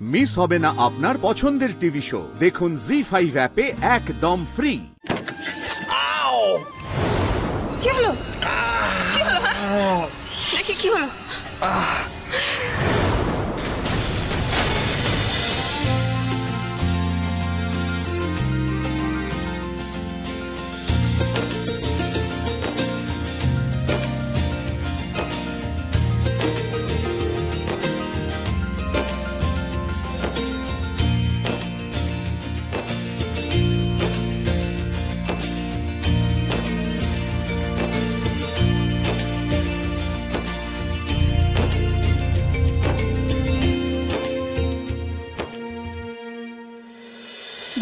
Miss হবে না আপনার পছন্দের টিভি শো। দেখুন জি5 অ্যাপে একদম ফ্রি। কি হলো? কি হলো? দেখি কি হলো?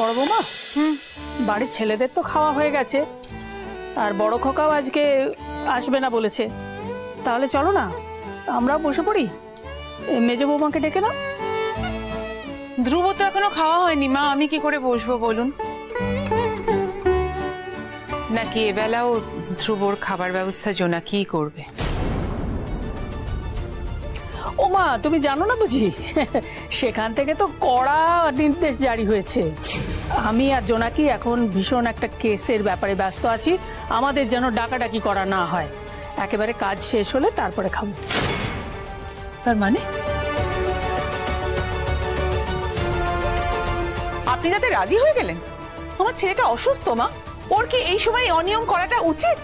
বড় বৌমা, বাড়ির ছেলেদের তো খাওয়া হয়ে গেছে, আর বড় খোকাও আজকে আসবে না বলেছে। তাহলে চলো না আমরাও বসে পড়ি, মেজো বৌমাকে ডেকে নাও। ধ্রুব তো এখনো খাওয়া হয়নি মা, আমি কি করে বসবো বলুন? নাকি এবেলাও ধ্রুবর খাবার ব্যবস্থা জোনাকি করবে? ও মা, তুমি জানো না বুঝি? সেখান থেকে তো কড়া নির্দেশ জারি হয়েছে। আমি আর জোনাকি এখন ভীষণ একটা কেসের ব্যাপারে ব্যস্ত আছি, আমাদের যেন ডাকাডাকি করা না হয়। একেবারে কাজ শেষ হলে তারপরে খাবো। তার মানে আপনি যাতে রাজি হয়ে গেলেন? আমার ছেলেটা অসুস্থ মা, ওর কি এই সময় অনিয়ম করাটা উচিত?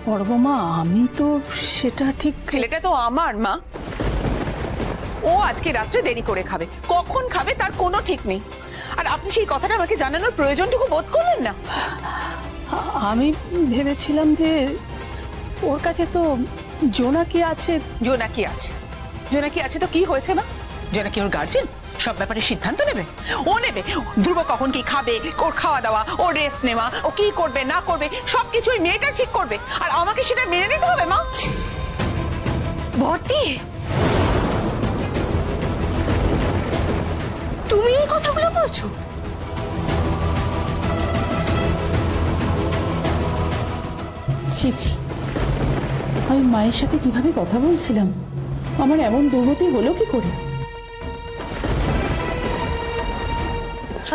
বড় বৌমা, আমি তো সেটা ঠিক। ছেলেটা তো আমার মা, ও আজকে রাত্রে দেরি করে খাবে, কখন খাবে তার কোনো ঠিক নেই। আর আপনি সেই কথাটা আমাকে জানানোর প্রয়োজনটুকু বোধ করলেন না? আমি ভেবেছিলাম যে ওর কাছে তো জোনাকি আছে। জোনাকি আছে? জোনাকি আছে তো কি হয়েছে মা? জোনাকি ওর গার্জেন, সব ব্যাপারে সিদ্ধান্ত নেবে। ও নেবে ধ্রুব কখন কি খাবে, ওর খাওয়া দাওয়া, ওর রেস্ট নেওয়া, ও কি করবে না করবে সবকিছু ওই মেয়েটা ঠিক করবে, আর আমাকে সেটা মেনে নিতে হবে মা। ভর্তি, তুমি এই কথাগুলো বলছো? ছি ছি, আমি মায়ের সাথে কিভাবে কথা বলছিলাম, আমার এমন দুর্গতি হলো কি করে?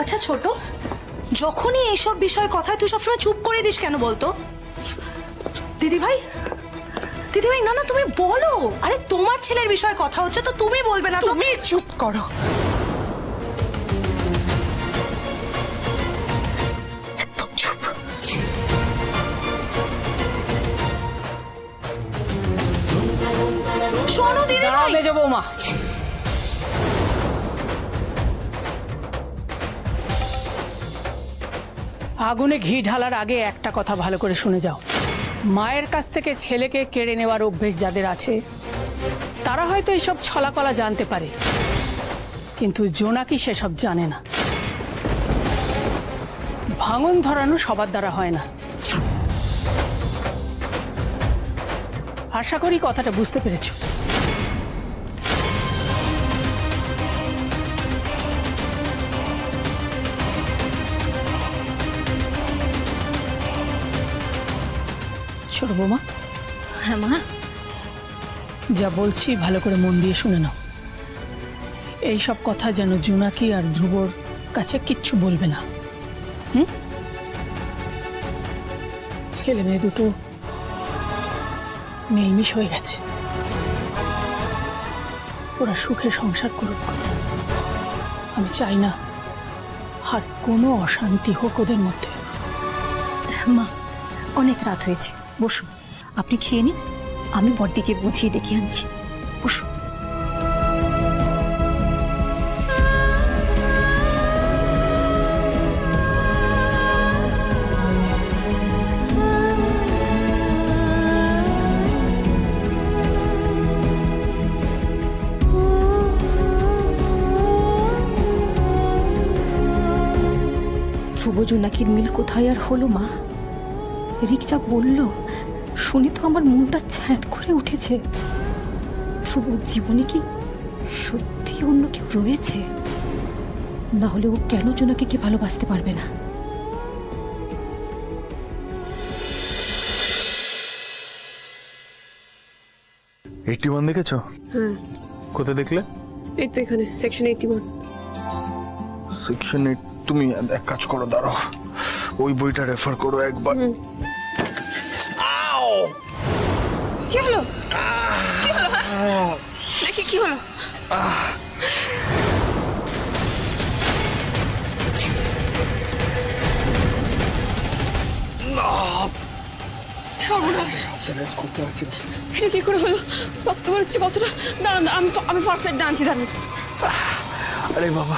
আচ্ছা ছোট, যখনই এইসব বিষয়ে কথা তুই সবসময় চুপ করে দিস কেন বলতো? দিদি ভাই, দিদি ভাই, না না তুমি বলো। আরে তোমার ছেলের বিষয়ে কথা হচ্ছে তো তুমি বলবে না? তুমি চুপ করো। একদম চুপ। শোনো দিদি ভাই। মেজো বৌমা, আগুনে ঘি ঢালার আগে একটা কথা ভালো করে শুনে যাও। মায়ের কাছ থেকে ছেলেকে কেড়ে নেওয়ার অভ্যেস যাদের আছে তারা হয়তো এইসব ছলাকলা জানতে পারে, কিন্তু জোনাকি সেসব জানে না। ভাঙন ধরানো সবার দ্বারা হয় না। আশা করি কথাটা বুঝতে পেরেছো। ছোট বৌমা। হ্যাঁ মা। যা বলছি ভালো করে মন দিয়ে শুনে নাও। এই সব কথা যেন জোনাকি আর ধ্রুবর কাছে কিচ্ছু বলবে না। ছেলে মেয়ে দুটো মিলমিশ হয়ে গেছে, ওরা সুখে সংসার করুক। আমি চাই না আর কোনো অশান্তি হোক ওদের মধ্যে। মা, অনেক রাত হয়েছে, বসুন, আপনি খেয়ে নিন, আমি বড়দিকে বুঝিয়ে ডেকে আনছি। বসুন। ধ্রুব জোনাকির মিল কোথায় আর হলো মা? রিকজা বলল শুনে তো আমার মনটা ছ্যাঁত করে উঠেছে। ধ্রুবর জীবনে কি সত্যি অন্য কেউ রয়েছে? না হলে ও কেন জোনাকিকে ভালোবাসতে পারবে না? এইটি ওয়ান দেখেছো? কোথায় দেখলে? এই তো এখানে সেকশন 81। সেকশন 8 তুমি এক কাজ করো, দাঁড়াও ওই বইটা রেফার করো একবার। কি হলো? কি হলো? দেখি কি হলো? সর্বনাশ, এটা কি করে হলো? রক্ত বেরোচ্ছে কতটা? দাঁড়ান, আমি ফার্স্ট এড আনছি, দাঁড়ান। আরে বাবা,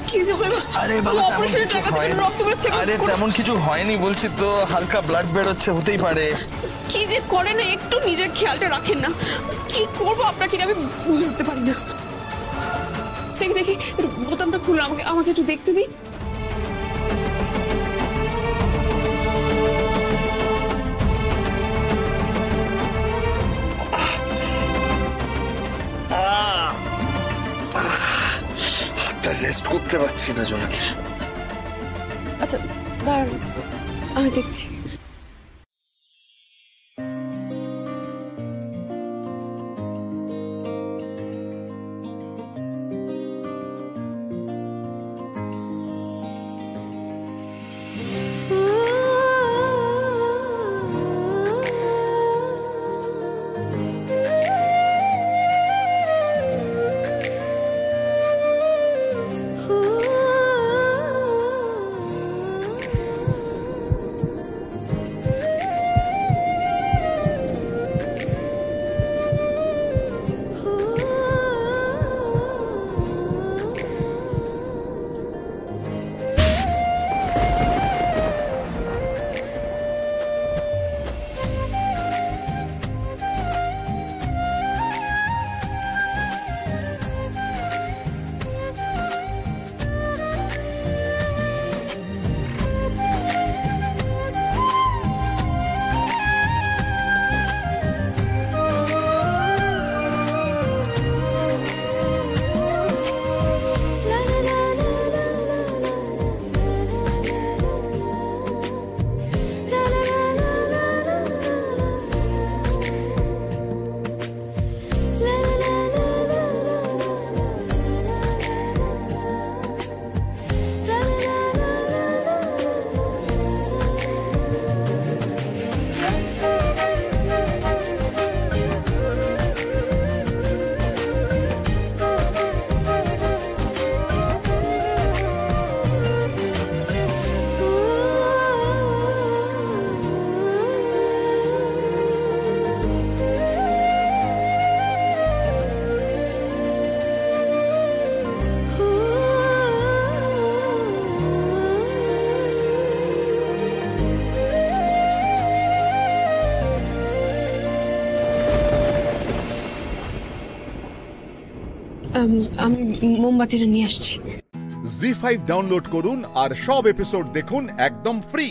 কি যে হলো? আরে বাবা, অপারেশনের জায়গা থেকে রক্ত বেরোচ্ছে। আরে তেমন কিছু হয়নি বলছি তো, হালকা ব্লাড বেরোচ্ছে, হতেই পারে। কি যে করেন, একটু নিজের খেয়ালটা রাখেন না। কি করবো আপনাকে আমি বুঝে উঠতে পারি না। দেখি দেখি বোতামটা খুলে আমাকে একটু দেখতে দিই। রেস্ট করতে পারছি না জোনাকি। আচ্ছা দাঁড়ান, আমি দেখছি। আমি মোমবাতিটা নিয়ে আসছি। জি5 ডাউনলোড করুন আর সব এপিসোড দেখুন একদম ফ্রি।